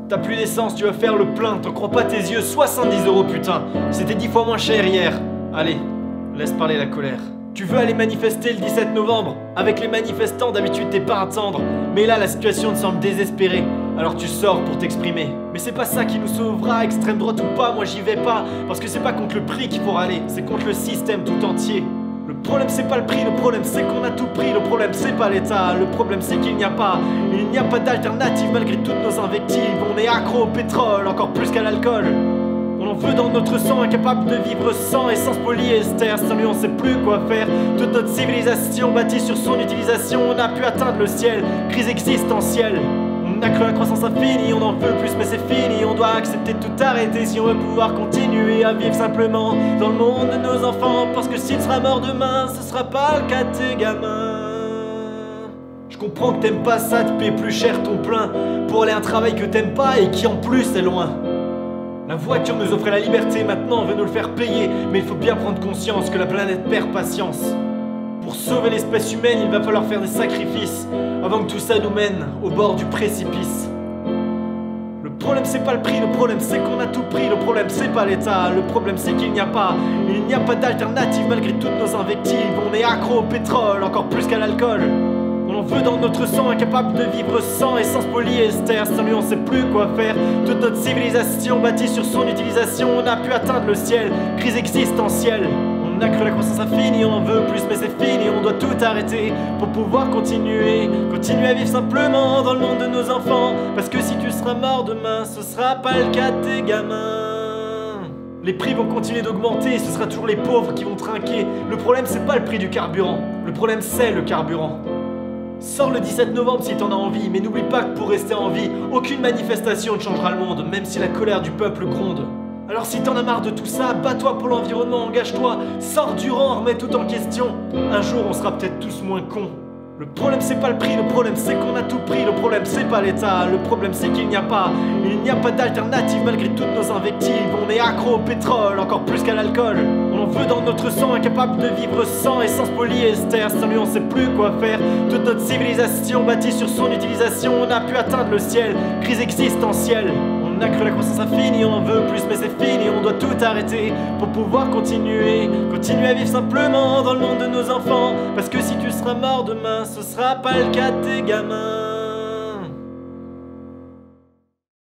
T'as plus d'essence, tu vas faire le plein. T'en crois pas tes yeux, 70 € putain. C'était 10 fois moins cher hier. Allez, laisse parler la colère. Tu veux aller manifester le 17 novembre? Avec les manifestants, d'habitude t'es pas un tendre. Mais là, la situation te semble désespérée. Alors tu sors pour t'exprimer. Mais c'est pas ça qui nous sauvera, extrême droite ou pas, moi j'y vais pas. Parce que c'est pas contre le prix qu'il faut râler, c'est contre le système tout entier. Le problème c'est pas le prix, le problème c'est qu'on a tout pris. Le problème c'est pas l'État, le problème c'est qu'il n'y a pas d'alternative malgré toutes nos invectives. On est accro au pétrole, encore plus qu'à l'alcool. On en veut dans notre sang, incapable de vivre sans essence polyester. Sans lui on sait plus quoi faire. Toute notre civilisation bâtie sur son utilisation. On a pu atteindre le ciel, crise existentielle. On a cru la croissance infinie, on en veut plus mais c'est fini. On doit accepter de tout arrêter si on veut pouvoir continuer à vivre simplement dans le monde de nos enfants. Parce que s'il sera mort demain, ce sera pas le cas de tes gamins. Je comprends que t'aimes pas ça, te payer plus cher ton plein pour aller à un travail que t'aimes pas et qui en plus est loin. La voiture nous offrait la liberté, maintenant on veut nous le faire payer. Mais il faut bien prendre conscience que la planète perd patience. Pour sauver l'espèce humaine, il va falloir faire des sacrifices avant que tout ça nous mène au bord du précipice. Le problème c'est pas le prix, le problème c'est qu'on a tout pris. Le problème c'est pas l'État, le problème c'est qu'il n'y a pas d'alternative malgré toutes nos invectives. On est accro au pétrole, encore plus qu'à l'alcool. On en veut dans notre sang, incapable de vivre sans essence polyester. Sans lui on sait plus quoi faire. Toute notre civilisation bâtie sur son utilisation. On a pu atteindre le ciel, crise existentielle. On a cru la croissance infinie, on en veut plus mais c'est fini. On doit tout arrêter pour pouvoir continuer à vivre simplement dans le monde de nos enfants. Parce que si tu seras mort demain, ce sera pas le cas de tes gamins. Les prix vont continuer d'augmenter et ce sera toujours les pauvres qui vont trinquer. Le problème c'est pas le prix du carburant, le problème c'est le carburant. Sors le 17 novembre si t'en as envie, mais n'oublie pas que pour rester en vie, aucune manifestation ne changera le monde, même si la colère du peuple gronde. Alors si t'en as marre de tout ça, bats-toi pour l'environnement, engage-toi, sors du rang, remets tout en question. Un jour on sera peut-être tous moins cons. Le problème c'est pas le prix, le problème c'est qu'on a tout pris. Le problème c'est pas l'État, le problème c'est qu'il n'y a pas d'alternative malgré toutes nos invectives. On est accro au pétrole, encore plus qu'à l'alcool. On en veut dans notre sang, incapable de vivre sans essence polyester. Sans lui on sait plus quoi faire. Toute notre civilisation bâtie sur son utilisation. On a pu atteindre le ciel, crise existentielle. On a cru la croissance infinie, on en veut plus mais c'est fini. On doit tout arrêter pour pouvoir continuer à vivre simplement dans le monde de nos enfants. Parce que si tu seras mort demain, ce sera pas le cas de tes gamins.